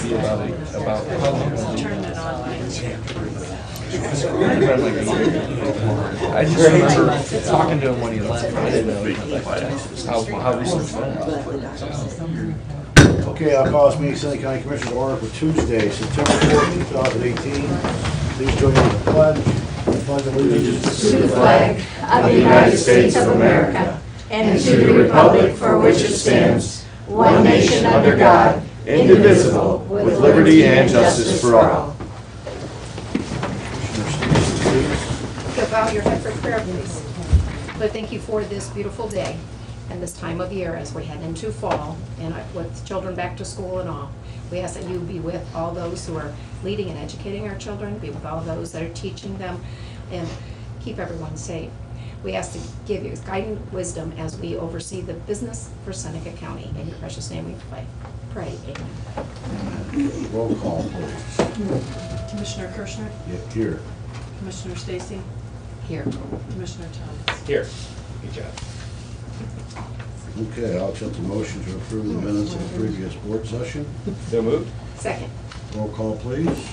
be about how long. I just remember talking to him when he left. I didn't know how recent it's been. Okay, I'll call this meeting of Sunday County Commissioners order for Tuesday, September 4th, 2018. Please join me in the pledge. I pledge allegiance to the flag of the United States of America and to the republic for which it stands, one nation under God, indivisible, with liberty and justice for all. So bow your head for prayer, please. Lord, thank you for this beautiful day and this time of year as we head into fall and with children back to school and all. We ask that you be with all those who are leading and educating our children, be with all those that are teaching them, and keep everyone safe. We ask to give you guidance, wisdom as we oversee the business for Seneca County. In your precious name we pray. Amen. Roll call, please. Commissioner Kirschner? Here. Commissioner Stacy? Here. Commissioner Thomas? Here. Good job. Okay, I'll accept the motion to approve the minutes of the previous board session. So moved? Second. Roll call, please.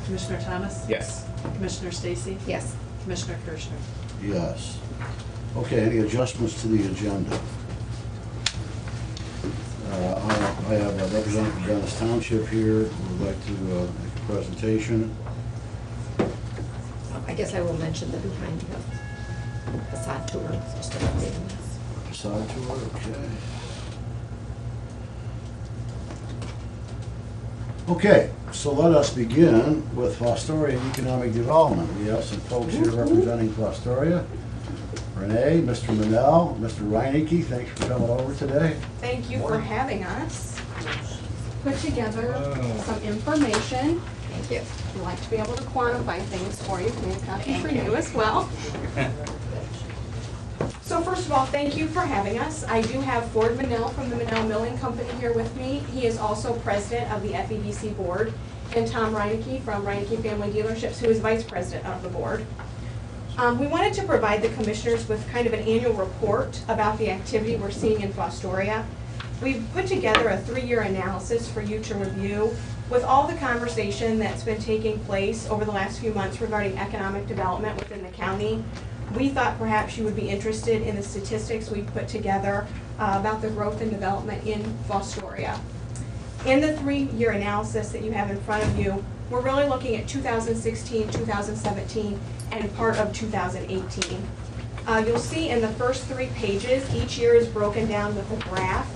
Commissioner Thomas? Yes. Commissioner Stacy? Yes. Commissioner Kirschner? Yes. Okay, any adjustments to the agenda? I have a representative from Dennis Township here who would like to make a presentation. I guess I will mention the behind the facade tour. Just updating this. Facade tour, okay. Okay, so let us begin with Fostoria Economic Development. We have some folks here representing Fostoria. Renee, Mr. Manel, Mr. Reineke, thanks for coming over today. Thank you for having us. Put together some information. Thank you. We like to be able to quantify things for you. We have a copy for you as well. So first of all, thank you for having us. I do have Ford Manel from the Manel Milling Company here with me. He is also president of the FEDC board, and Tom Reineke from Reineke Family Dealerships, who is vice president of the board. We wanted to provide the commissioners with kind of an annual report about the activity we're seeing in Fostoria. We've put together a 3-year analysis for you to review with all the conversation that's been taking place over the last few months regarding economic development within the county. We thought perhaps you would be interested in the statistics we put together about the growth and development in Fostoria. In the 3-year analysis that you have in front of you, we're really looking at 2016, 2017, and part of 2018. You'll see in the first 3 pages, each year is broken down with a graph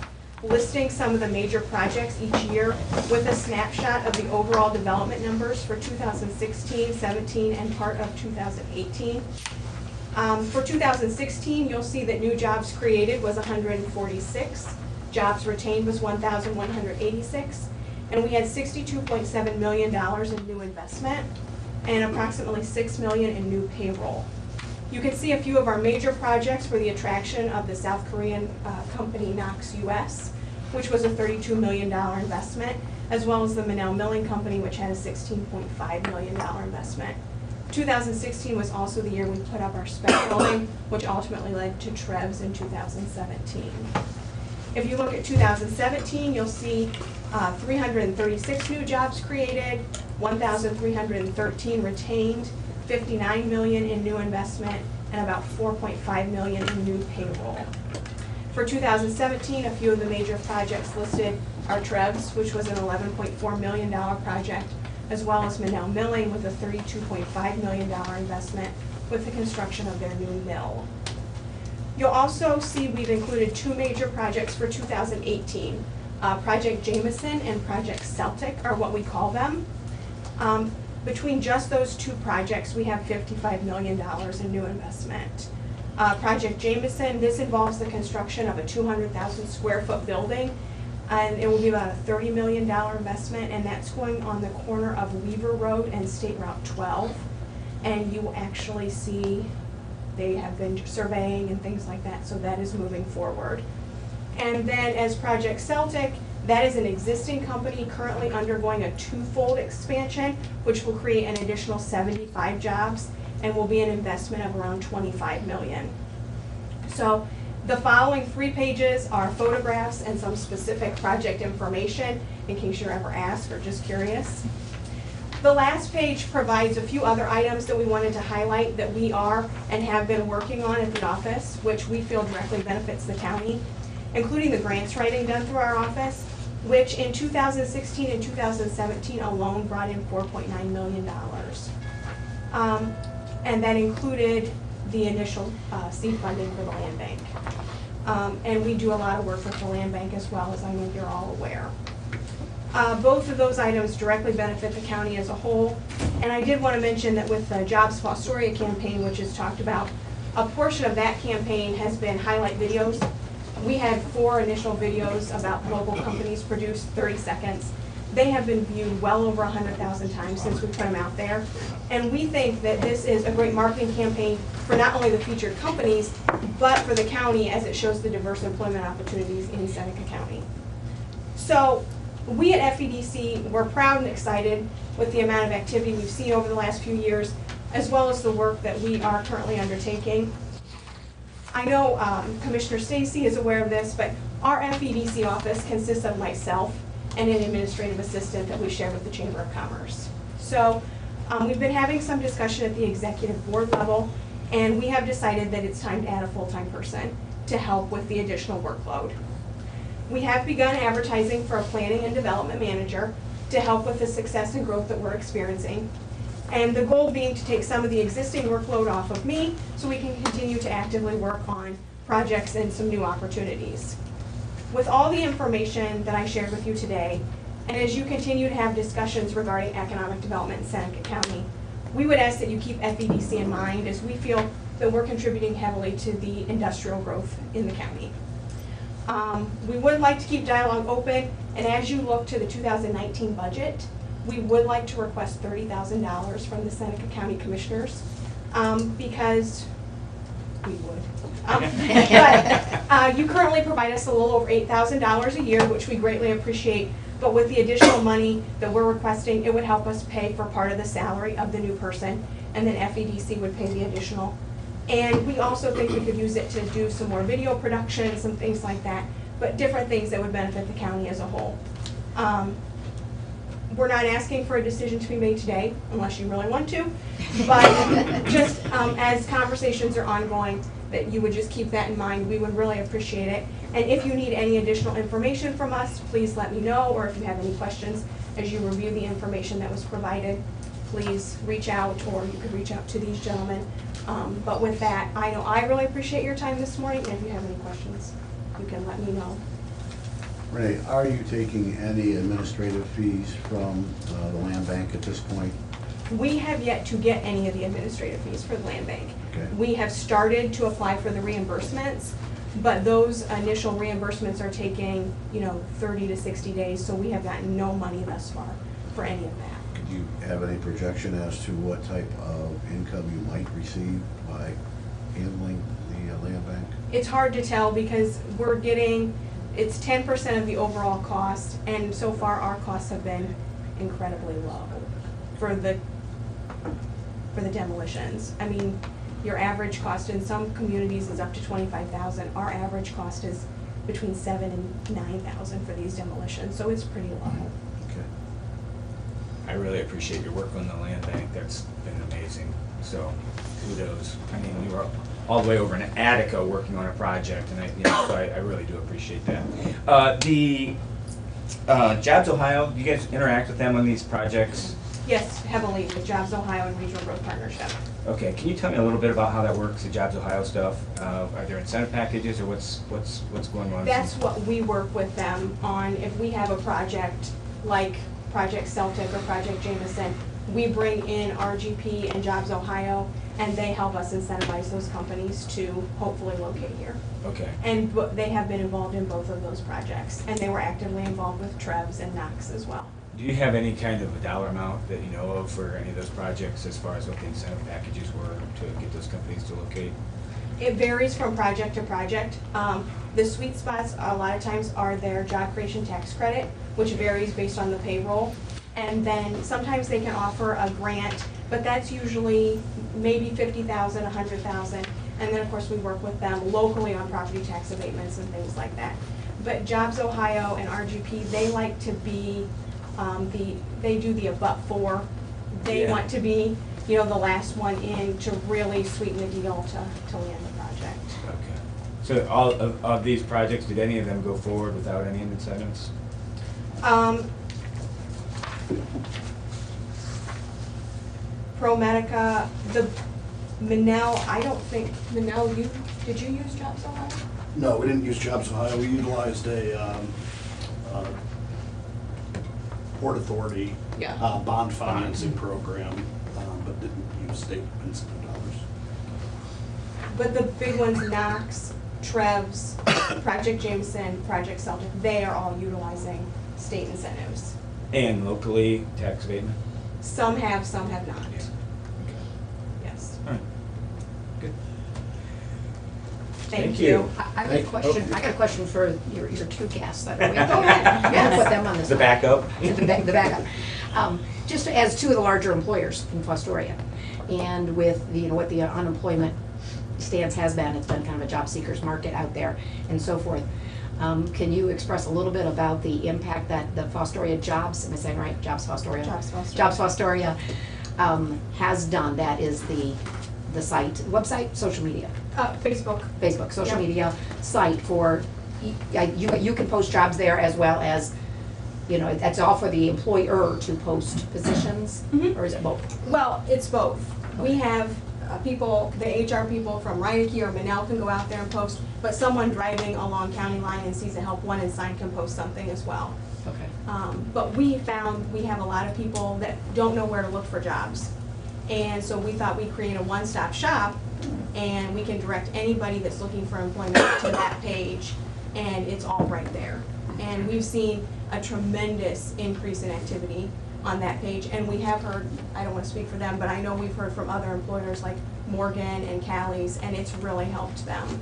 listing some of the major projects each year with a snapshot of the overall development numbers for 2016, 17, and part of 2018. For 2016, you'll see that new jobs created was 146, jobs retained was 1,186, and we had $62.7 million in new investment and approximately $6 million in new payroll. You can see a few of our major projects were the attraction of the South Korean company Knox US, which was a $32 million investment, as well as the Manel Milling Company, which had a $16.5 million investment. 2016 was also the year we put up our spec building, which ultimately led to Trevs in 2017. If you look at 2017, you'll see 336 new jobs created, 1,313 retained, 59 million in new investment, and about 4.5 million in new payroll. For 2017, a few of the major projects listed are Trevs, which was an $11.4 million project, as well as Manel Milling with a $32.5 million investment with the construction of their new mill. You'll also see we've included 2 major projects for 2018. Project Jameson and Project Celtic are what we call them. Between just those 2 projects, we have $55 million in new investment. Project Jameson, this involves the construction of a 200,000 square foot building, and it will be about a $30 million investment, and that's going on the corner of Weaver Road and State Route 12. And you will actually see they have been surveying and things like that, so that is moving forward. And then as Project Celtic, that is an existing company currently undergoing a 2-fold expansion, which will create an additional 75 jobs and will be an investment of around $25 million. So The following 3 pages are photographs and some specific project information in case you're ever asked or just curious. The last page provides a few other items that we wanted to highlight that we are and have been working on at the office, which we feel directly benefits the county, including the grants writing done through our office, which in 2016 and 2017 alone brought in $4.9 million. And that included the initial seed funding for the land bank. And we do a lot of work with the land bank as well, as I know you're all aware. Both of those items directly benefit the county as a whole. And I did want to mention that with the Jobs Fostoria campaign, which is talked about, a portion of that campaign has been highlight videos. We had 4 initial videos about local companies produced 30 seconds. They have been viewed well over 100,000 times since we put them out there. And we think that this is a great marketing campaign for not only the featured companies, but for the county as it shows the diverse employment opportunities in Seneca County. So we at FEDC, we're proud and excited with the amount of activity we've seen over the last few years, as well as the work that we are currently undertaking. I know Commissioner Stacy is aware of this, but our FEDC office consists of myself and an administrative assistant that we share with the Chamber of Commerce. So we've been having some discussion at the executive board level, and we have decided that it's time to add a full-time person to help with the additional workload. We have begun advertising for a planning and development manager to help with the success and growth that we're experiencing. And the goal being to take some of the existing workload off of me so we can continue to actively work on projects and some new opportunities. With all the information that I shared with you today, and as you continue to have discussions regarding economic development in Seneca County, we would ask that you keep FEDC in mind as we feel that we're contributing heavily to the industrial growth in the county. We would like to keep dialogue open, and as you look to the 2019 budget, we would like to request $30,000 from the Seneca County Commissioners, because we would. But you currently provide us a little over $8,000 a year, which we greatly appreciate. But with the additional money that we're requesting, it would help us pay for part of the salary of the new person, and then FEDC would pay the additional. And we also think we could use it to do some more video production, some things like that, but different things that would benefit the county as a whole. We're not asking for a decision to be made today, unless you really want to, but just as conversations are ongoing, that you would just keep that in mind. We would really appreciate it. And if you need any additional information from us, please let me know, or if you have any questions as you review the information that was provided, please reach out, or you could reach out to these gentlemen. But with that, I know I really appreciate your time this morning, and if you have any questions, you can let me know. Renee, are you taking any administrative fees from the land bank at this point? We have yet to get any of the administrative fees for the land bank. Okay. We have started to apply for the reimbursements, but those initial reimbursements are taking, 30 to 60 days, so we have gotten no money thus far for any of that. Could you have any projection as to what type of income you might receive by handling the land bank? It's hard to tell because it's 10% of the overall cost, and so far our costs have been incredibly low for the demolitions. I mean, your average cost in some communities is up to $25,000. Our average cost is between $7,000 and $9,000 for these demolitions, so it's pretty low. Okay. I really appreciate your work on the land bank. That's been amazing. So kudos. I mean, you were all the way over in Attica working on a project, and so I really do appreciate that. The Jobs Ohio, do you guys interact with them on these projects? Yes, heavily with Jobs Ohio and Regional Growth Partnership. Okay, can you tell me a little bit about how that works, the Jobs Ohio stuff? Are there incentive packages, or what's going on? That's what we work with them on. If we have a project like Project Celtic or Project Jameson, we bring in RGP and Jobs Ohio, and they help us incentivize those companies to hopefully locate here. Okay. And they have been involved in both of those projects, and they were actively involved with Trevs and Knox as well. Do you have any kind of a dollar amount that you know of for any of those projects as far as what the incentive packages were to get those companies to locate? It varies from project to project. The sweet spots a lot of times are their job creation tax credit, which varies based on the payroll. And then sometimes they can offer a grant, but that's usually maybe $50,000, $100,000. And then, of course, we work with them locally on property tax abatements and things like that. But Jobs Ohio and RGP, they like to be, they do the above for. They Yeah. want to be, the last one in to really sweeten the deal to land the project. Okay. So all of these projects, did any of them go forward without any incentives? ProMedica, the Manel, I don't think, Manel, did you use Jobs Ohio? No, we didn't use Jobs Ohio. We utilized a Port Authority Yeah. bond financing program, but didn't use state incentive dollars. But the big ones, Knox, Trevs, Project Jameson, Project Celtic, they are all utilizing state incentives. And locally, tax abatement? Some have not. Yeah. Okay. Yes. All right. Good. Thank you. I got a question, I got a question for your two guests. That we Go ahead. Yeah, put them on this. The backup? The backup. Just as two of the larger employers in Fostoria, and with what the unemployment stance has been, it's been kind of a job seekers market out there and so forth. Can you express a little bit about the impact that the Fostoria Jobs, am I saying right? Jobs Fostoria? Jobs Fostoria. Jobs Fostoria has done. That is the site, website, social media? Facebook. Facebook, social Yep. media site for, you can post jobs there as well as, that's all for the employer to post positions? Mhm. Or is it both? Well, it's both. We have people, the HR people from Reineke or Manel can go out there and post, but someone driving along county line and sees a Help Wanted sign can post something as well. Okay. But we found we have a lot of people that don't know where to look for jobs. And so we thought we'd create a one-stop shop, and we can direct anybody that's looking for employment to that page, and it's all right there. And we've seen a tremendous increase in activity on that page, and we have heard, I don't want to speak for them, but I know we've heard from other employers like Morgan and Callie's, and it's really helped them.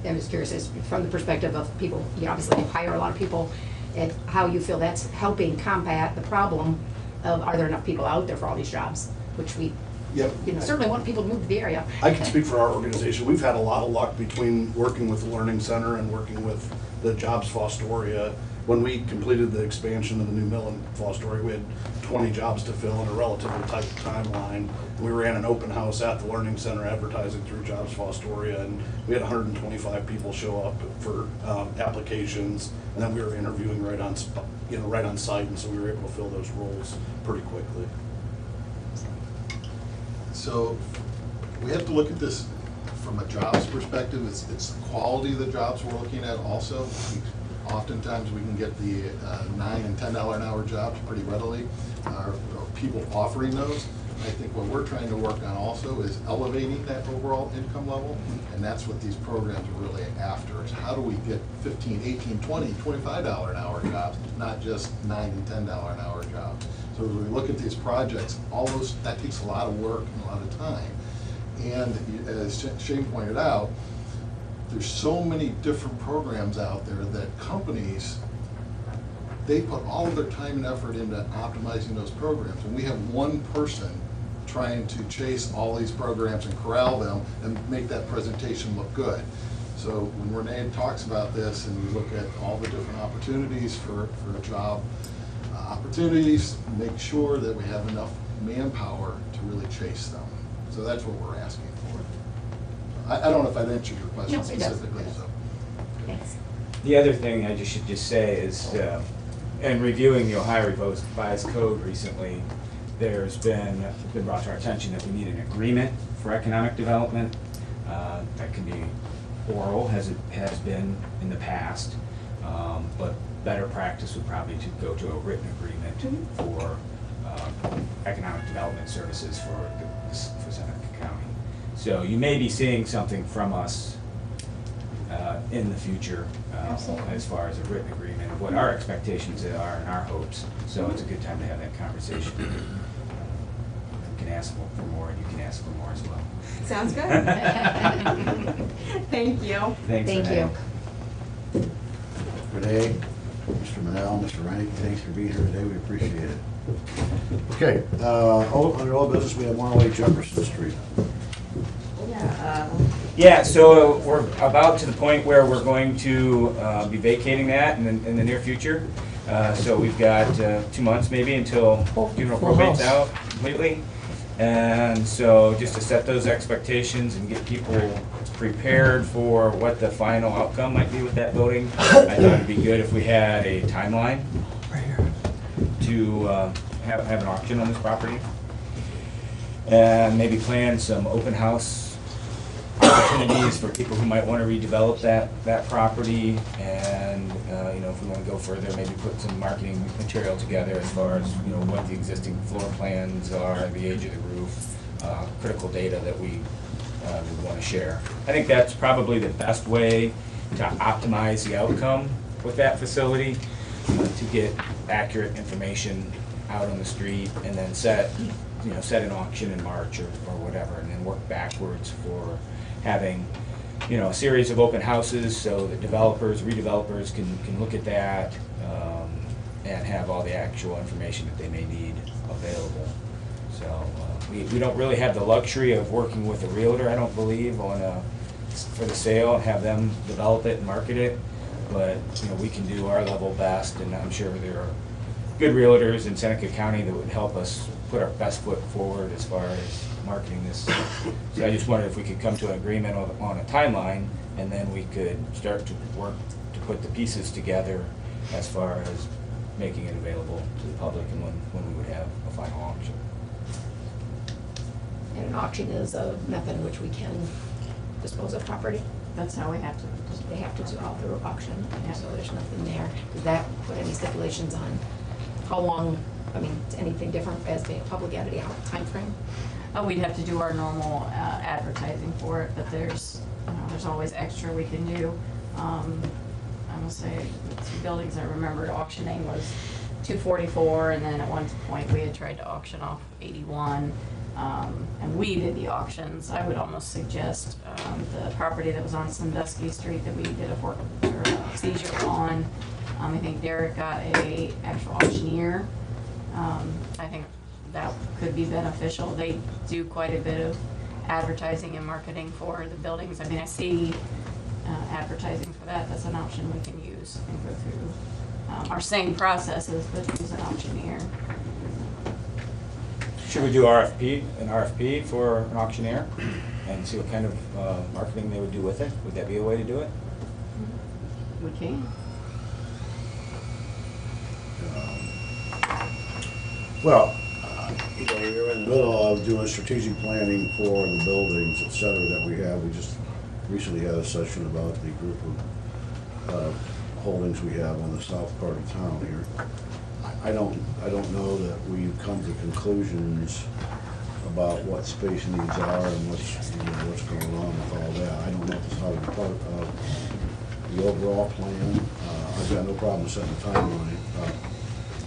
I'm just curious, as from the perspective of people, obviously you hire a lot of people, and how you feel that's helping combat the problem of, are there enough people out there for all these jobs? Which we, Yep. certainly want people to move to the area. I can speak for our organization. We've had a lot of luck between working with the Learning Center and working with the Jobs Fostoria. When we completed the expansion of the new mill in Fostoria, we had 20 jobs to fill in a relatively tight timeline. We ran an open house at the Learning Center advertising through Jobs Fostoria, and we had 125 people show up for applications, and then we were interviewing right on site, and so we were able to fill those roles pretty quickly. So we have to look at this from a jobs perspective. It's the quality of the jobs we're looking at also. Oftentimes we can get the $9 and $10 an hour jobs pretty readily, or people offering those. I think what we're trying to work on also is elevating that overall income level, and that's what these programs are really after, is how do we get $15, $18, $20, $25 an hour jobs, not just $9 and $10 an hour jobs. So as we look at these projects, that takes a lot of work and a lot of time. And as Shane pointed out, there's so many different programs out there that companies, they put all of their time and effort into optimizing those programs. And we have one person trying to chase all these programs and corral them and make that presentation look good. So when Renee talks about this and we look at all the different opportunities for job opportunities, make sure that we have enough manpower to really chase them. So that's what we're asking for. I don't know if I've answered your question No, it does. specifically. So. Thanks. The other thing I should just say is, in reviewing the Ohio Revised Code recently, there's been brought to our attention that we need an agreement for economic development. That can be oral, as it has been in the past, but better practice would probably to go to a written agreement for economic development services for Seneca County. So you may be seeing something from us in the future as far as a written agreement of what our expectations are and our hopes. So it's a good time to have that conversation. You can ask for more, and you can ask for more as well. Sounds good. Thank you. Thanks, Thank Renee. you. Renee, Mr. Manel, Mr. Reinick, thanks for being here today, we appreciate it. Okay, under all business, we have 108 Jefferson Street. Yeah, Yeah, so we're about to the point where we're going to be vacating that in the near future. So we've got 2 months maybe until funeral probate's out completely. And so just to set those expectations and get people prepared for what the final outcome might be with that building, I thought it'd be good if we had a timeline to have an auction on this property. And maybe plan some open house opportunities for people who might want to redevelop that property. And, you know, if we want to go further, maybe put some marketing material together as far as, you know, what the existing floor plans are, the age of the roof, critical data that we would want to share. I think that's probably the best way to optimize the outcome with that facility, to get accurate information out on the street and then set an auction in March or whatever, and then work backwards for having, you know, a series of open houses so that developers, redevelopers can look at that and have all the actual information that they may need available. So we don't really have the luxury of working with a realtor, I don't believe, for the sale and have them develop it and market it. But, you know, we can do our level best, and I'm sure there are good realtors in Seneca County that would help us put our best foot forward as far as marketing this. So I just wondered if we could come to an agreement on a timeline, and then we could start to work to put the pieces together as far as making it available to the public and when we would have a final auction. And an auction is a method in which we can dispose of property. That's how we have to. They have to do all through auction, so there's nothing there. Does that put any stipulations on how long, I mean, anything different as being a public entity, timeframe? We'd have to do our normal advertising for it, but there's always extra we can do. I will say the 2 buildings I remembered auctioning was 244, and then at one point we had tried to auction off 81. And we did the auctions. I would almost suggest the property that was on Sandusky Street that we did a seizure on. I think Derek got a actual auctioneer. I think that could be beneficial. They do quite a bit of advertising and marketing for the buildings. I mean, I see advertising for that. That's an option we can use and go through our same processes, but use an auctioneer. Should we do an RFP for an auctioneer and see what kind of marketing they would do with it? Would that be a way to do it? We can. Well, you know, we're in the middle of doing strategic planning for the buildings, et cetera, that we have. We just recently had a session about the group of holdings we have on the south part of town here. I don't know that we've come to conclusions about what space needs are and what's going on with all that. I don't know if it's how to be part of the overall plan. I've got no problem setting a timeline.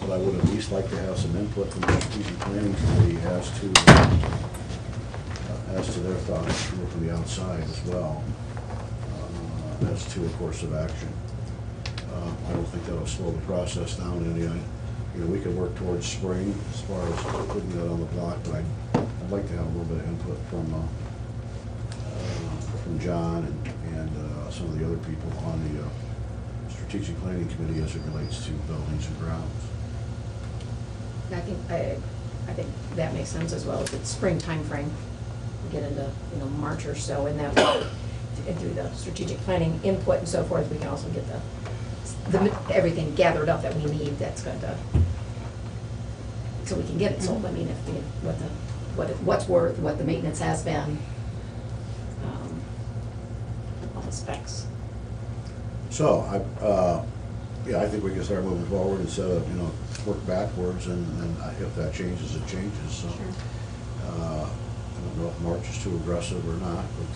But I would at least like to have some input from the strategic planning committee as to their thoughts from the outside as well, as to a course of action. I don't think that'll slow the process down any. You know, we can work towards spring as far as putting that on the block, but I'd like to have a little bit of input from John and some of the other people on the strategic planning committee as it relates to buildings and grounds. I think that makes sense as well. If it's spring timeframe, we get into, you know, March or so, and that and through the strategic planning input and so forth, we can also get the everything gathered up that we need. That's going to, so we can get it sold. I mean, if what's worth, what the maintenance has been, all the specs. So I think we can start moving forward instead of, you know, work backwards, and if that changes, it changes. So I don't know if March is too aggressive or not, but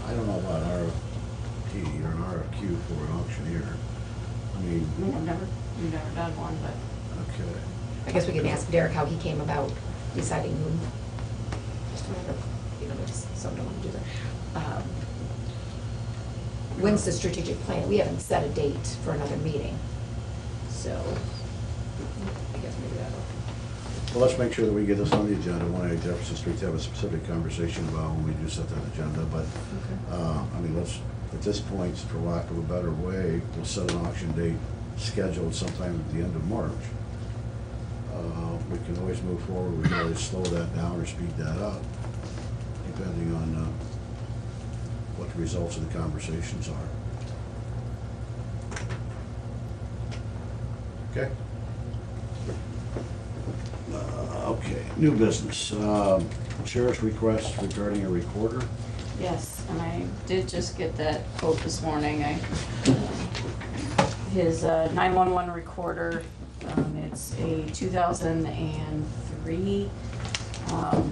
I don't know about an RFP or an RFQ for an auctioneer. I mean, We've never done one, but okay. I guess we can ask Derek how he came about deciding who, you know, just someone to do that. When's the strategic plan? We haven't set a date for another meeting, so I guess maybe that'll. Well, let's make sure that we get this on the agenda, 180 Jefferson Street, to have a specific conversation about when we do set that agenda, but, I mean, let's, at this point, for lack of a better way, we'll set an auction date scheduled sometime at the end of March. We can always move forward, we can always slow that down or speed that up, depending on what the results of the conversations are. Okay? Okay, new business. Sheriff's request regarding a recorder. Yes, and I did just get that quote this morning. His 911 recorder, it's a 2003,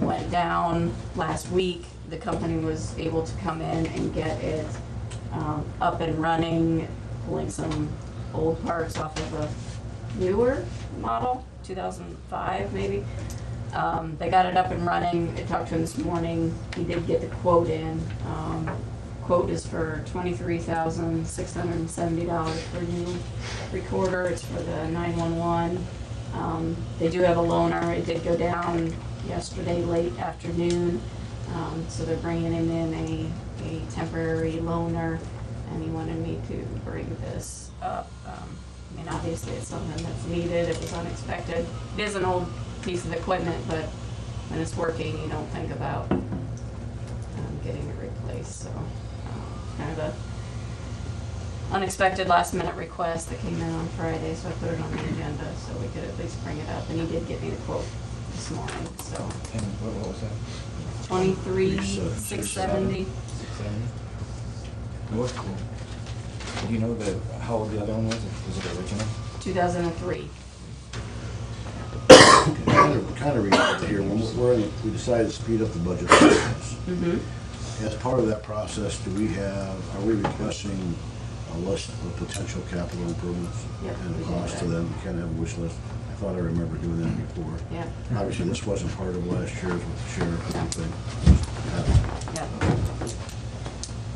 went down last week. The company was able to come in and get it up and running, pulling some old parts off of a newer model, 2005 maybe. They got it up and running. I talked to him this morning. He did get the quote in. Quote is for $23,670 for a new recorder. It's for the 911. They do have a loaner. It did go down yesterday late afternoon. So they're bringing him in a temporary loaner, and he wanted me to bring this up. I mean, obviously it's something that's needed. It was unexpected. It is an old piece of equipment, but when it's working, you don't think about getting it replaced. So kind of a unexpected last-minute request that came in on Friday, so I put it on the agenda so we could at least bring it up. And he did get me the quote this morning. So And what was that? 23,670. 670? It was cool. Do you know how old the other one was? Was it original? 2003. Kind of related here, when we decided to speed up the budget process. Mm-hmm. As part of that process, are we requesting a list of potential capital improvements? Yep, And we the did cost to that. them, you can't have a wish list. I thought I remember doing that before. Yeah. Obviously, this wasn't part of last year's with the sheriff or No. anything. Yeah.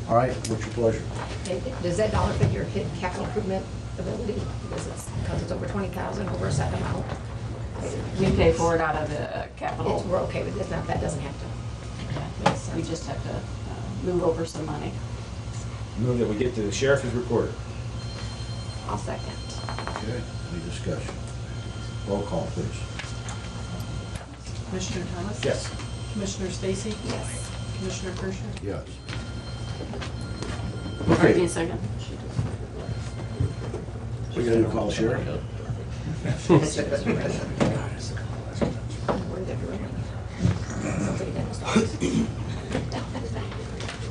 All right, what's your pleasure? Does that dollar figure hit capital improvement ability? Because it's over 20,000, over a set amount. We pay for it out of the capital. We're okay with this now, that doesn't have to. We just have to move over some money. Move that we get to the sheriff's recorder. I'll second. Okay, any discussion? Roll call, please. Commissioner Thomas? Yes. Commissioner Stacy? Yes. Commissioner Persia? Yes. Give me Okay, a second. we got to call the sheriff?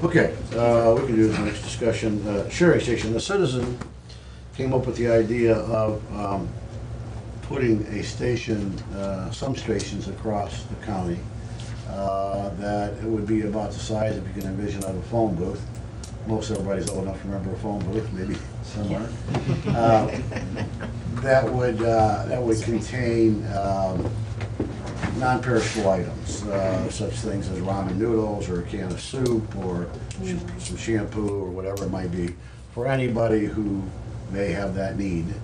Okay, we can do this next discussion. Sharing station, the citizen came up with the idea of putting a station, some stations across the county, that it would be about the size, if you can envision, of a phone booth. Most everybody's old enough to remember a phone booth, maybe some aren't. That would contain non-perishable items, such things as ramen noodles or a can of soup or some shampoo or whatever it might be, for anybody who may have that need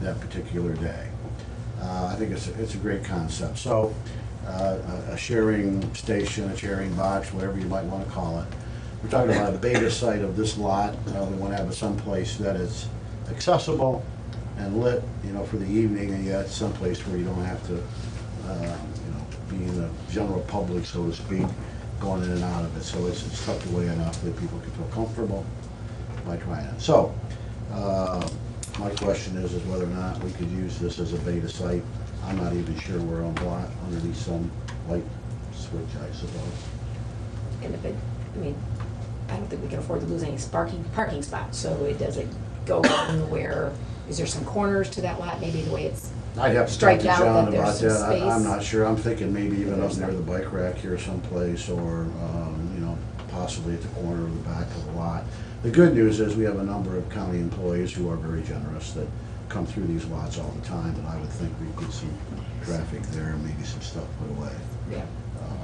that particular day. I think it's a great concept. So a sharing station, a sharing box, whatever you might want to call it. We're talking about a beta site of this lot. We want to have it someplace that is accessible and lit, for the evening, and yet someplace where you don't have to, be in the general public, so to speak, going in and out of it. So it's tucked away enough that people can feel comfortable by trying it. So, my question is whether or not we could use this as a beta site. I'm not even sure we're on block underneath some light switch, I suppose. And if I don't think we can afford to lose any parking spots, so it doesn't go anywhere. Is there some corners to that lot, maybe the way it's I'd have to talk to striped out, John that there's about some that. I'm space? not sure. I'm thinking maybe even up near the bike rack here someplace, or, possibly at the corner of the back of the lot. The good news is we have a number of county employees who are very generous that come through these lots all the time, and I would think we'd get some traffic there and maybe some stuff put away. Yeah.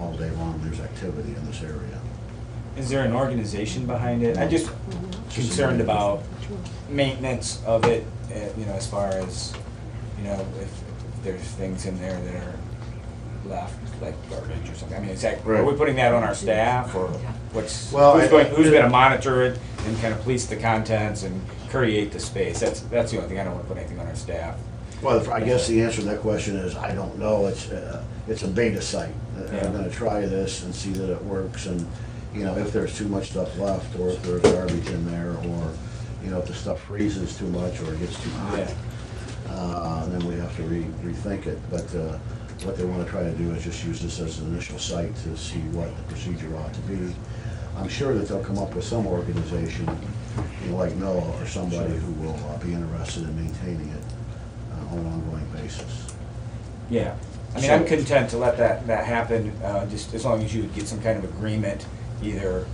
All day long, there's activity in this area. Is there an organization behind it? I'm just concerned about maintenance of it, as far as, if there's things in there that are left, like garbage or something. I mean, is that, are Right. we putting that on our staff, or what's, Well, who's gonna monitor it and kind of police the contents and create the space? That's the only thing, I don't wanna put anything on our staff. Well, I guess the answer to that question is, I don't know, it's a beta site. Yeah. I'm gonna try this and see that it works, and, you know, if there's too much stuff left, or if there's garbage in there, or, you know, if the stuff freezes too much, or it gets too hot, then we have to rethink it. But what they wanna try to do is just use this as an initial site to see what the procedure ought to be. I'm sure that they'll come up with some organization, you know, like NOAA or somebody who will be interested in maintaining it on an ongoing basis. Yeah, I mean, I'm content to let that happen, just as long as you get some kind of agreement, either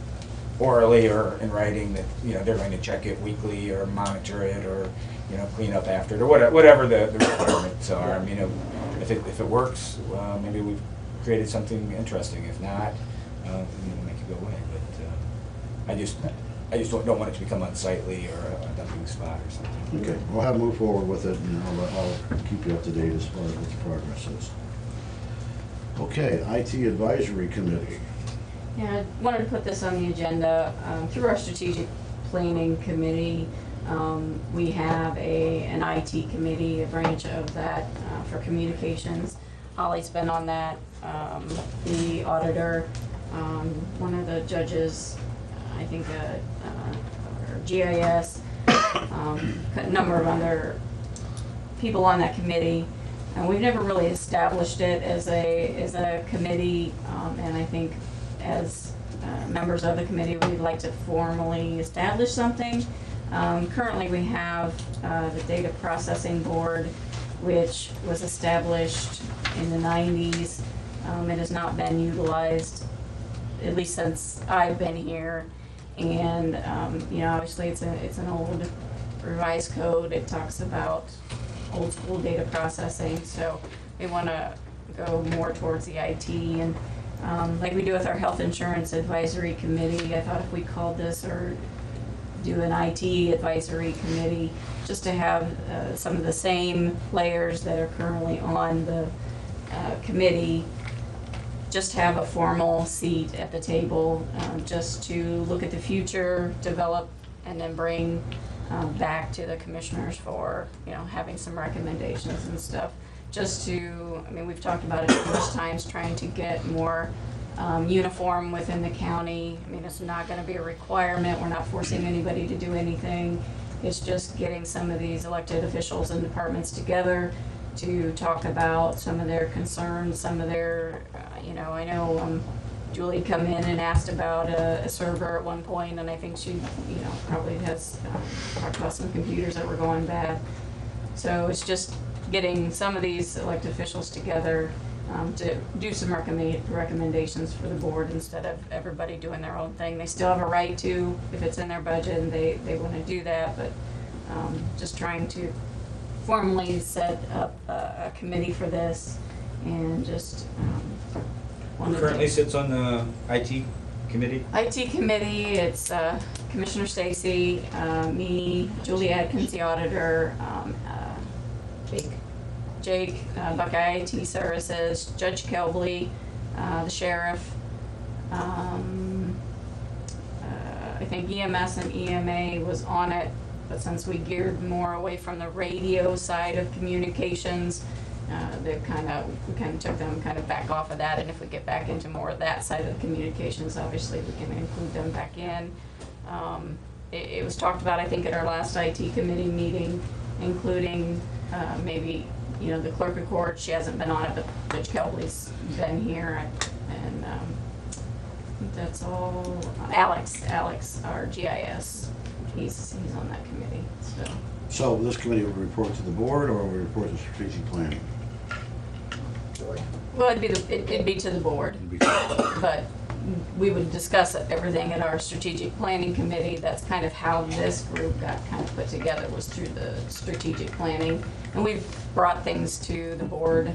orally or in writing, that, you know, they're going to check it weekly or monitor it, or, you know, clean up after it, or whatever the requirements are. I mean, if it works, maybe we've created something interesting. If not, we'll make it go away. But I just don't want it to become unsightly or a dumping spot or something. Okay, we'll have to move forward with it, and I'll keep you up to date as far as what the progress is. Okay, IT Advisory Committee. Yeah, I wanted to put this on the agenda. Through our strategic planning committee, we have an IT committee, a branch of that for communications. Holly's been on that, the auditor, one of the judges, I think, or GIS, a number of other people on that committee. And we've never really established it as a committee, and I think as members of the committee, we'd like to formally establish something. Currently, we have the Data Processing Board, which was established in the 90s. It has not been utilized, at least since I've been here. And you know, obviously, it's an old revised code. It talks about old school data processing, so we want to go more towards the IT, and like we do with our Health Insurance Advisory Committee, I thought if we called this, or do an IT Advisory Committee, just to have some of the same players that are currently on the committee, just have a formal seat at the table, just to look at the future, develop, and then bring back to the commissioners for, you know, having some recommendations and stuff. Just to, I mean, we've talked about it numerous times, trying to get more uniform within the county. I mean, it's not going to be a requirement. We're not forcing anybody to do anything. It's just getting some of these elected officials and departments together to talk about some of their concerns, some of their, you know, I know Julie come in and asked about a server at one point, and I think she, you know, probably has talked about some computers that were going bad. So it's just getting some of these elected officials together to do some recommendations for the board, instead of everybody doing their own thing. They still have a right to, if it's in their budget and they want to do that, but just trying to formally set up a committee for this, and just Who currently sits on the IT committee? IT committee, it's Commissioner Stacy, me, Julie Atkins, the auditor, Jake, Buckeye IT Services, Judge Kelbley, the sheriff, I think EMS and EMA was on it, but since we geared more away from the radio side of communications, we kind of took them kind of back off of that, and if we get back into more of that side of the communications, obviously we can include them back in. It was talked about, I think, at our last IT committee meeting, including maybe, you know, the clerk of court. She hasn't been on it, but Judge Kelbley's been here, and I think that's all. Alex, our GIS, he's on that committee. So this committee will report to the board, or will report to strategic planning? Well, it'd be to the board, but we would discuss everything at our strategic planning committee. That's kind of how this group got kind of put together, was through the strategic planning. And we've brought things to the board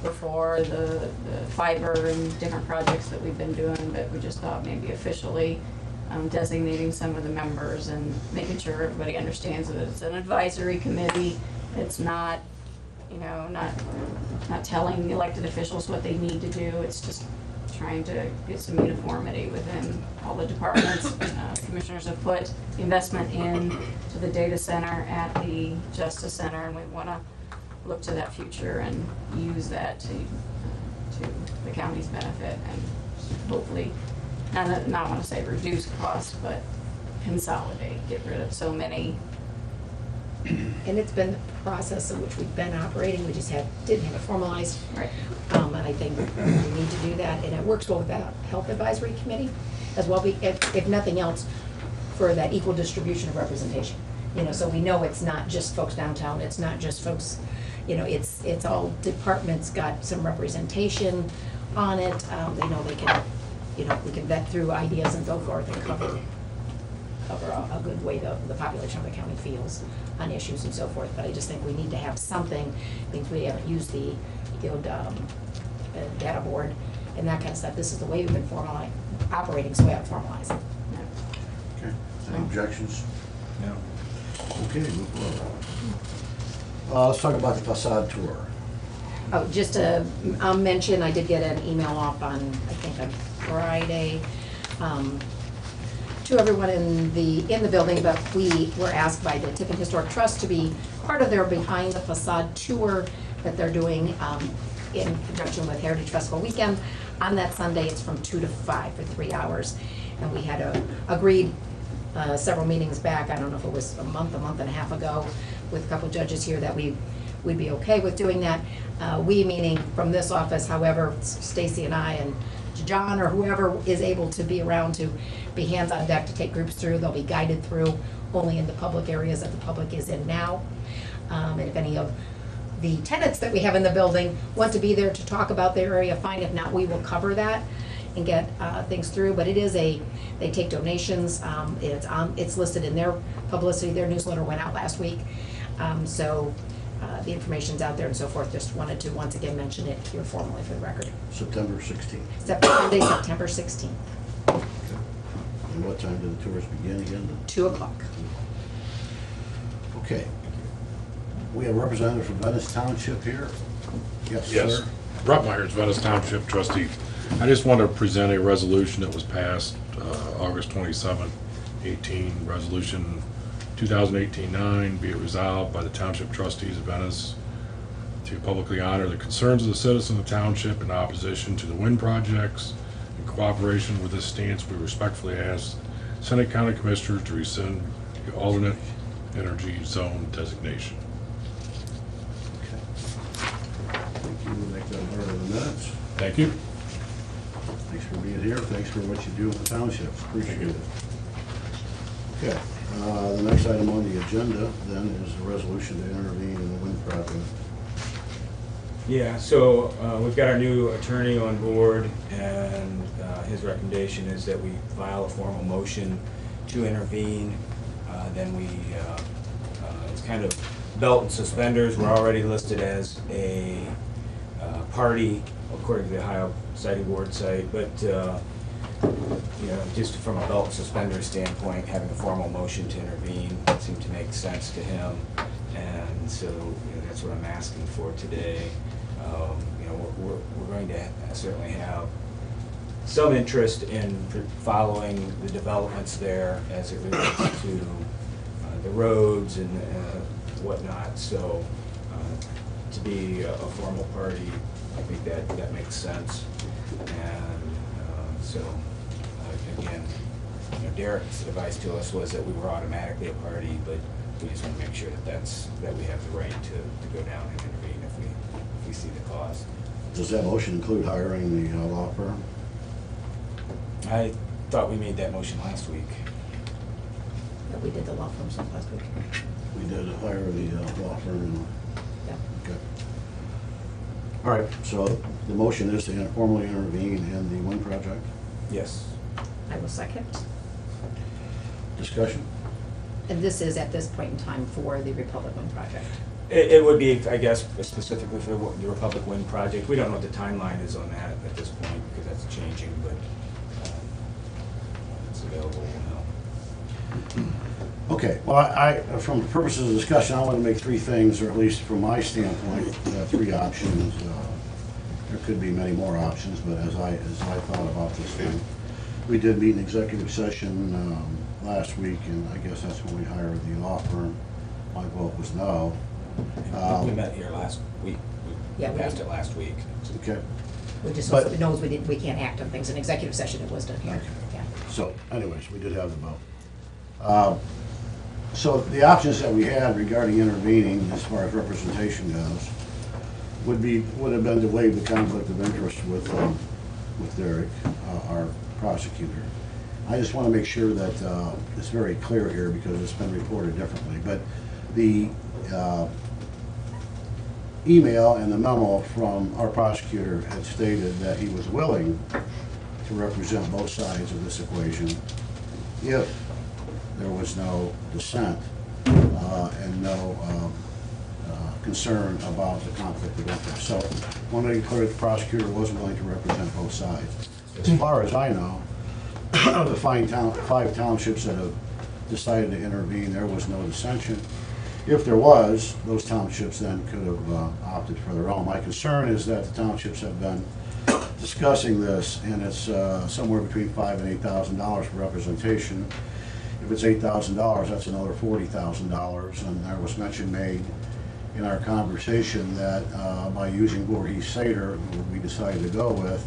before, the fiber and different projects that we've been doing, but we just thought maybe officially designating some of the members and making sure everybody understands that it's an advisory committee. It's not you know, not telling the elected officials what they need to do. It's just trying to get some uniformity within all the departments. Commissioners have put investment in to the data center at the Justice Center, and we want to look to that future and use that to the county's benefit and hopefully, not want to say reduce costs, but consolidate, get rid of so many. And it's been the process in which we've been operating, we just didn't have it formalized. Right. And I think we need to do that, and it works well with that Health Advisory Committee as well, if nothing else, for that equal distribution of representation. You know, so we know it's not just folks downtown, it's not just folks, you know, it's all departments got some representation on it. They know they can, you know, we can vet through ideas and so forth and cover a good way the population of the county feels on issues and so forth. But I just think we need to have something, things we haven't used the data board and that kind of stuff. This is the way we've been operating, so we have to formalize it. Okay, any objections? No. Okay, move forward. Let's talk about the facade tour. Oh, just I'll mention, I did get an email off on, I think on Friday, to everyone in the building, but we were asked by the Tiffin Historic Trust to be part of their Behind the Facade tour that they're doing in conjunction with Heritage Festival Weekend. On that Sunday, it's from 2 to 5 for 3 hours. And we had agreed several meetings back, I don't know if it was a month and a half ago, with a couple judges here that we'd be okay with doing that. We, meaning from this office, however, Stacy and I and John or whoever is able to be around to be hands on deck to take groups through. They'll be guided through only in the public areas that the public is in now. And if any of the tenants that we have in the building want to be there to talk about their area, fine. If not, we will cover that and get things through. But it is they take donations. It's listed in their publicity. Their newsletter went out last week. So the information's out there and so forth. Just wanted to once again mention it here formally for the record. September 16th. Sunday, September 16th, And what time do the tours begin again? 2 o'clock. Okay. We have a representative from Venice Township here. Yes, Yes, sir. Brett Myers, Venice Township trustee. I just want to present a resolution that was passed August 27, 18, resolution 2018-9, be it resolved by the Township Trustees of Venice to publicly honor the concerns of the citizens of the township in opposition to the wind projects. In cooperation with this stance, we respectfully ask Senate County Commissioners to rescind the alternate energy zone designation. Thank you. We'll make that part of the minutes. Thank you. Thanks for being here. Thanks for what you do with the townships. Appreciate it. Okay. The next item on the agenda then is the resolution to intervene in the wind project. Yeah, so we've got our new attorney on board, and his recommendation is that we file a formal motion to intervene. Then it's kind of belt and suspenders. We're already listed as a party according to the Ohio Siting Board site, but you know, just from a belt and suspenders standpoint, having a formal motion to intervene seemed to make sense to him, and so that's what I'm asking for today. You know, we're going to certainly have some interest in following the developments there as it relates to the roads and whatnot. So to be a formal party, I think that makes sense. And so again, you know, Derek's advice to us was that we were automatically a party, but we just want to make sure that we have the right to go down and intervene if we see the cost. Does that motion include hiring the law firm? I thought we made that motion last week. Yeah, we did the law firm stuff last week. We did hire the law firm. Yeah. Okay. All right, so the motion is to formally intervene in the wind project. Yes. I will second. Discussion? And this is at this point in time for the Republic Wind project. It would be, I guess, specifically for the Republic Wind project. We don't know what the timeline is on that at this point because that's changing, but it's available now. Okay, well, from the purposes of discussion, I want to make three things, or at least from my standpoint, three options. There could be many more options, but as I thought about this thing, we did meet in executive session last week, and I guess that's when we hired the law firm. My vote was no. We met here last week. Yeah, We we passed did. it last week. Okay, We just, But- knows we can't act on things in executive session, it was done here, yeah. so anyways, we did have the vote. So the options that we had regarding intervening, as far as representation goes, would have been to waive the conflict of interest with Derek, our prosecutor. I just want to make sure that it's very clear here because it's been reported differently. But the email and the memo from our prosecutor had stated that he was willing to represent both sides of this equation if there was no dissent and no concern about the conflict of interest. So I want to make clear that the prosecutor was willing to represent both sides. As far as I know, of the five townships that have decided to intervene, there was no dissension. If there was, those townships then could have opted for their own. My concern is that the townships have been discussing this, and it's somewhere between $5,000 and $8,000 for representation. If it's $8,000, that's another $40,000, and there was mention made in our conversation that by using Voorhees Seder, who we decided to go with,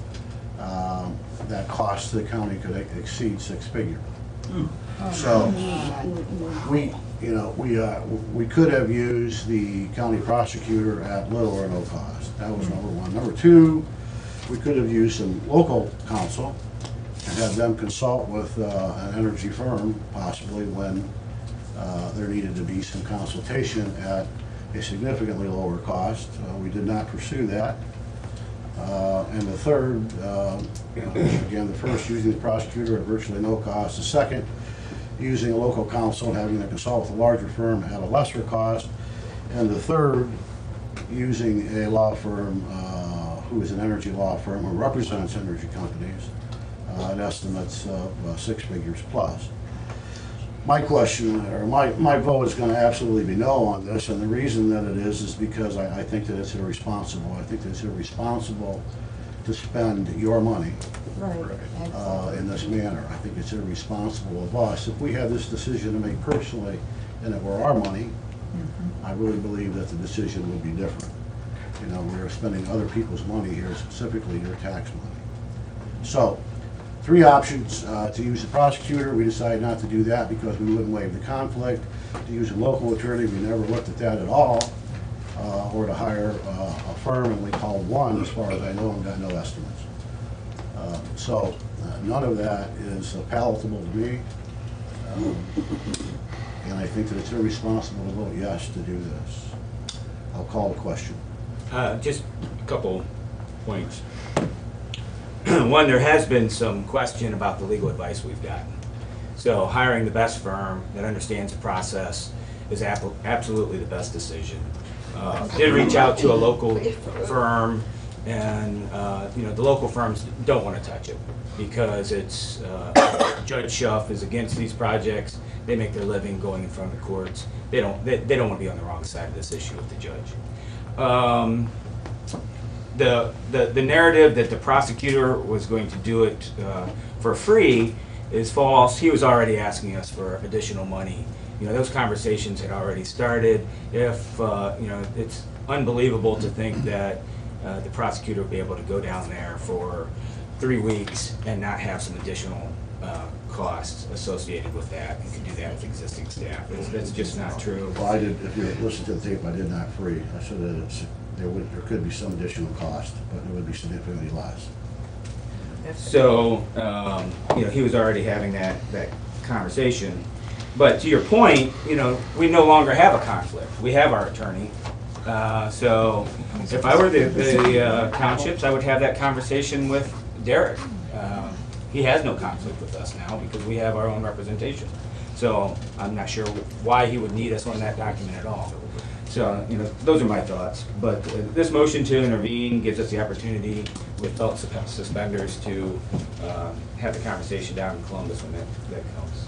that cost to the county could exceed six figures. So we could have used the county prosecutor at little or no cost. That was number one. Number two, we could have used some local counsel and have them consult with an energy firm, possibly when there needed to be some consultation at a significantly lower cost. We did not pursue that. And the third, again, the first, using the prosecutor at virtually no cost. The second, using a local counsel and having them consult with a larger firm at a lesser cost. And the third, using a law firm who is an energy law firm who represents energy companies at estimates of six figures plus. My question, or my vote is going to absolutely be no on this, and the reason that it is because I think that it's irresponsible. I think that it's irresponsible to spend your money in this manner. I think it's irresponsible of us. If we had this decision to make personally and it were our money, I really believe that the decision would be different. You know, we're spending other people's money here, specifically your tax money. So, three options: to use the prosecutor, we decided not to do that because we wouldn't waive the conflict. To use a local attorney, we never looked at that at all. Or to hire a firm, and we called one, as far as I know, and got no estimates. So none of that is palatable to me. And I think that it's irresponsible to vote yes to do this. I'll call the question. Just a couple points. One, there has been some question about the legal advice we've gotten. So hiring the best firm that understands the process is absolutely the best decision. Did reach out to a local firm, and the local firms don't want to touch it because it's Judge Schuff is against these projects. They make their living going in front of the courts. They don't want to be on the wrong side of this issue with the judge. The narrative that the prosecutor was going to do it for free is false. He was already asking us for additional money. Those conversations had already started. If it's unbelievable to think that the prosecutor would be able to go down there for 3 weeks and not have some additional costs associated with that, and could do that with existing staff. That's just not true. Well, I did. If you listen to the tape, I did not free. I said that there could be some additional cost, but it would be significantly less. So he was already having that conversation. But to your point, we no longer have a conflict. We have our attorney. So if I were the townships, I would have that conversation with Derek. He has no conflict with us now because we have our own representation. So I'm not sure why he would need us on that document at all. So, those are my thoughts. But this motion to intervene gives us the opportunity with belt suspenders to have the conversation down in Columbus when that comes.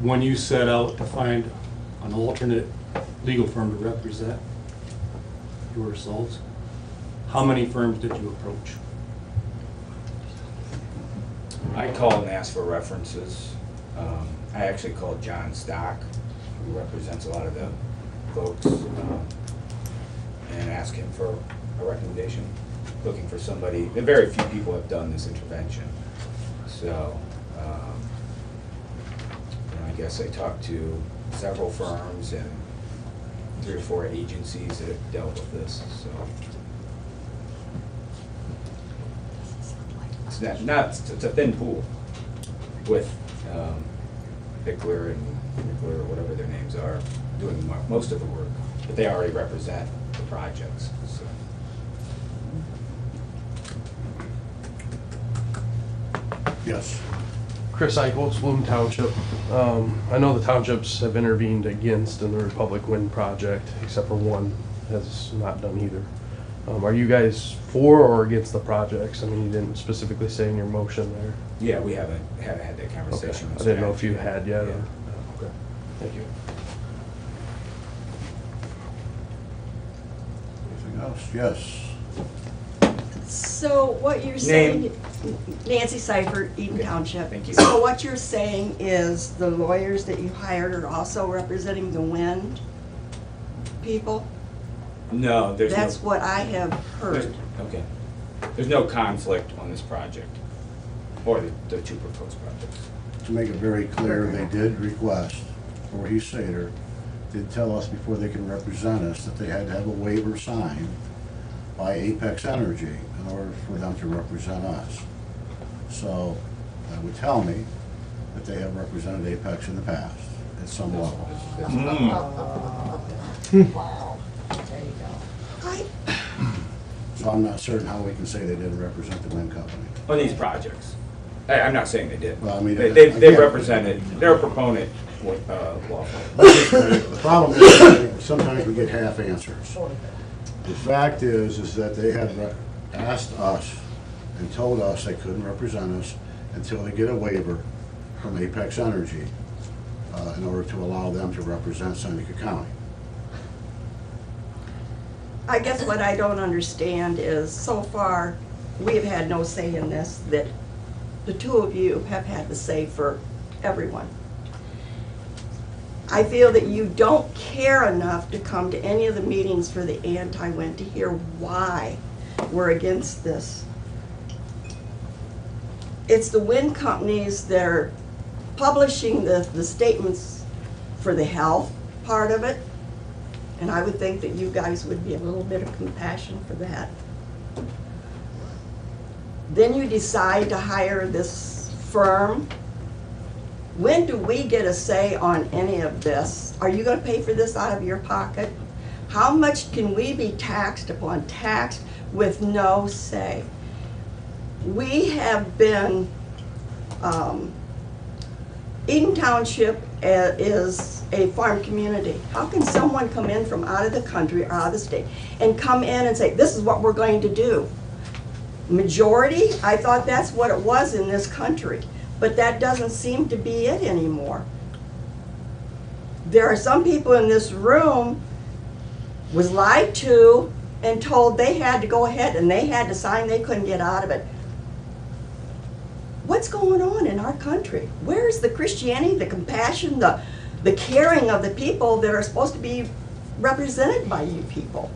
when you set out to find an alternate legal firm to represent yourselves, how many firms did you approach? I called and asked for references. I actually called John Stock, who represents a lot of the folks, and asked him for a recommendation, looking for somebody. Very few people have done this intervention. So, I guess I talked to several firms and 3 or 4 agencies that have dealt with this, so. It's a thin pool with Bickler and Bickler, or whatever their names are, doing most of the work, but they already represent the projects, so. Yes. Chris Eichholz, Bloom Township. I know the townships have intervened against in the Republic Wind project, except for one has not done either. Are you guys for or against the projects? I mean, you didn't specifically say in your motion there. Yeah, we haven't had that Okay. conversation. I didn't know if you had yet. Yeah. Okay, thank you. Anything else? Yes. So what you're saying, Nancy Seifert, Eden Okay, Township. thank you. So what you're saying is the lawyers that you hired are also representing the wind people? No, there's no. That's what I have there's- heard. Okay. There's no conflict on this project, or the 2 proposed projects. To make it very clear, they did request, Voorhees Seder did tell us before they can represent us that they had to have a waiver signed by Apex Energy in order for them to represent us. So that would tell me that they have represented Apex in the past at some level. So I'm not certain how we can say they didn't represent the wind company. On these projects. I'm not saying they did. Well, I mean, They again- represented, they're a proponent, lawful. The problem is, sometimes we get half answers. The fact is that they had asked us and told us they couldn't represent us until they get a waiver from Apex Energy in order to allow them to represent Seneca County. I guess what I don't understand is, so far, we have had no say in this, that the 2 of you have had the say for everyone. I feel that you don't care enough to come to any of the meetings for the anti-wind to hear why we're against this. It's the wind companies that are publishing the statements for the health part of it, and I would think that you guys would be a little bit of compassion for that. Then you decide to hire this firm. When do we get a say on any of this? Are you gonna pay for this out of your pocket? How much can we be taxed upon taxed with no say? We have been, Eden Township is a farm community. How can someone come in from out of the country or out of the state and come in and say, this is what we're going to do? Majority, I thought that's what it was in this country, but that doesn't seem to be it anymore. There are some people in this room was lied to and told they had to go ahead and they had to sign, they couldn't get out of it. What's going on in our country? Where's the Christianity, the compassion, the caring of the people that are supposed to be represented by you people?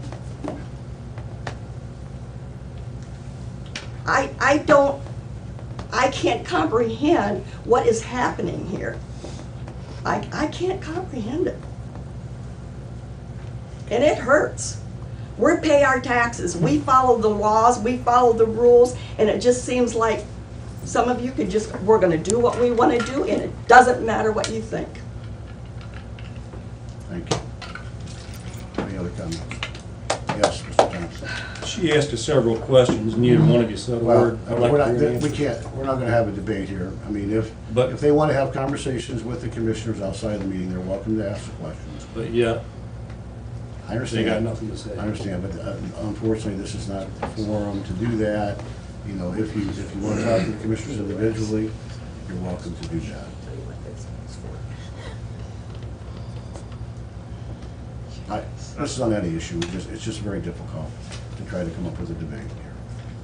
I can't comprehend what is happening here. I can't comprehend it. And it hurts. We pay our taxes, we follow the laws, we follow the rules, and it just seems like some of you could just, we're gonna do what we wanna do, and it doesn't matter what you think. Thank you. Any other comments? Yes, Mr. Thompson. She asked us several questions, neither one of you said a Well, word. I'd like we're to not, hear an we answer. can't, we're not gonna have a debate here. I mean, if But- they wanna have conversations with the commissioners outside the meeting, they're welcome to ask the questions. But yeah, I they understand. got nothing to say. I understand, but unfortunately, this is not the forum to do that. You know, if you wanna talk to the commissioners individually, you're welcome to do that. This is on any issue, it's just very difficult to try to come up with a debate here.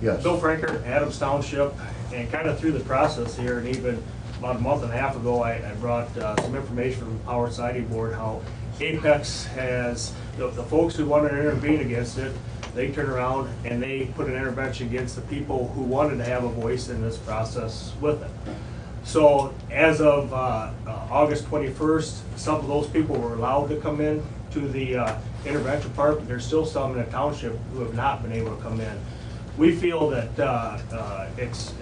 Yes? Bill Franker, Adams Township, and kind of through the process here, and even about a month and a half ago, I brought some information from the Power Siding Board, how Apex has, the folks who wanted to intervene against it, they turned around and they put an intervention against the people who wanted to have a voice in this process with it. So as of August 21st, some of those people were allowed to come in to the intervention part, but there's still some in the township who have not been able to come in. We feel that it's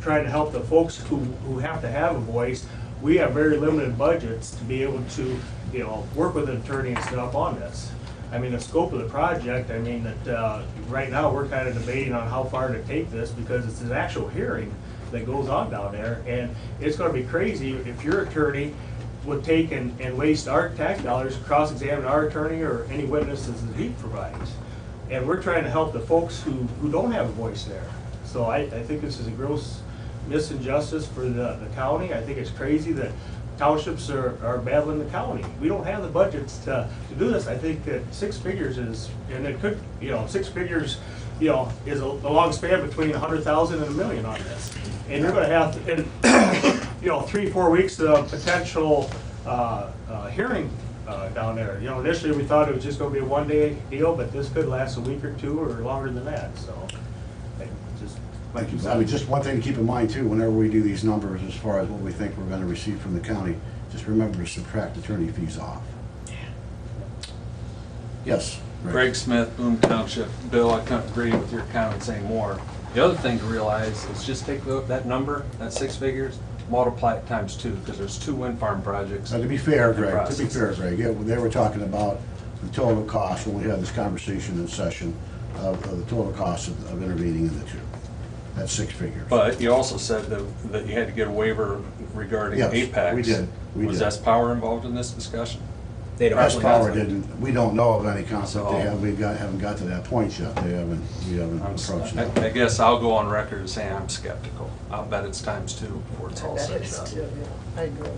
trying to help the folks who have to have a voice. We have very limited budgets to be able to, work with an attorney and stuff on this. I mean, the scope of the project, I mean, that right now, we're kind of debating on how far to take this, because it's an actual hearing that goes on down there, and it's gonna be crazy if your attorney would take and waste our tax dollars to cross-examine our attorney or any witnesses that he provides. And we're trying to help the folks who don't have a voice there. So I think this is a gross misinjustice for the county. I think it's crazy that townships are battling the county. We don't have the budgets to do this. I think that 6 figures is, and it could, 6 figures, is a long span between 100,000 and $1 million on this. And you're gonna have, in 3-4 weeks of potential hearing down there. Initially we thought it was just gonna be a 1-day deal, but this could last a week or 2 or longer than that, so. Thank you. I mean, just one thing to keep in mind too, whenever we do these numbers as far as what we think we're gonna receive from the county, just remember to subtract attorney fees off. Yes? Greg Smith, Boone Township. Bill, I couldn't agree with your comments anymore. The other thing to realize is just take that number, that 6 figures, multiply it times 2, because there's 2 wind farm projects. Now, to be fair, Greg, yeah, they were talking about the total cost when we had this conversation in session of the total cost of intervening in the two. That's 6 figures. But you also said that you had to get a waiver regarding Yes, Apex. we did. Was S-Power involved in this discussion? S-Power didn't, we don't know of any conflict they have, haven't got to that point yet, we haven't approached that. I guess I'll go on record as saying I'm skeptical. I'll bet it's times 2 before it's all said and done. I agree.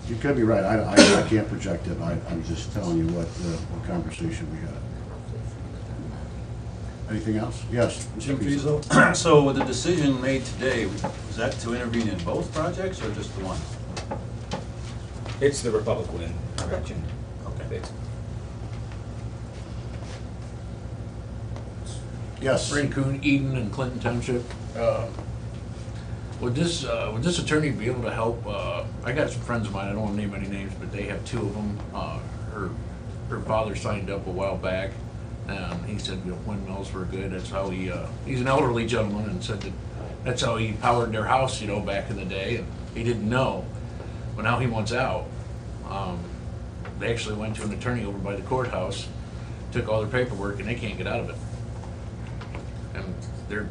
You could be right, I can't project it, I'm just telling you what conversation we had. Anything else? Yes. Jim Friesel. So with the decision made today, was that to intervene in both projects or just the one? It's the Republican direction. Okay. Yes. Ray Kuhn, Eden and Clinton Township. Would this attorney be able to help? I got some friends of mine, I don't want to name any names, but they have 2 of them. Her father signed up a while back, and he said windmills were good. That's how he's an elderly gentleman, and said that that's how he powered their house, back in the day, and he didn't know. But now he wants out. They actually went to an attorney over by the courthouse, took all their paperwork, and they can't get out of it. And they're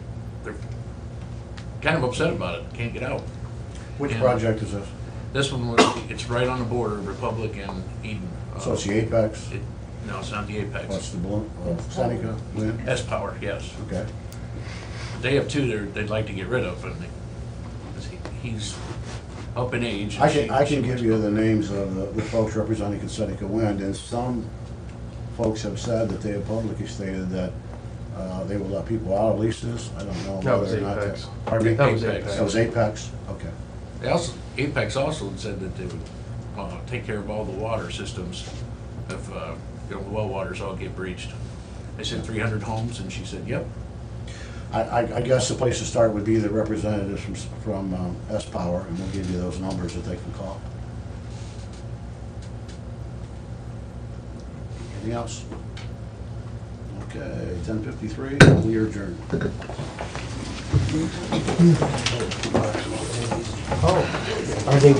kind of upset about it, can't get out. Which project is this? This one, it's right on the border of Republic and Eden. So it's the Apex? No, it's not the Apex. What's the blue, Seneca, Wind? S-Power, yes. Okay. They have 2 they'd like to get rid of, and he's up in age. I can give you the names of the folks representing Seneca Wind, and some folks have said that they have publicly stated that they will let people out of leases. I don't know whether or not. Apex. Pardon me? That was Apex. That was Apex? Okay. Apex also said that they would take care of all the water systems if the well waters all get breached. They said 300 homes, and she said, yep. I guess the place to start would be the representatives from S-Power, and we'll give you those numbers that they can call. Anything else? Okay, 10:53, we are adjourned. Oh, are they?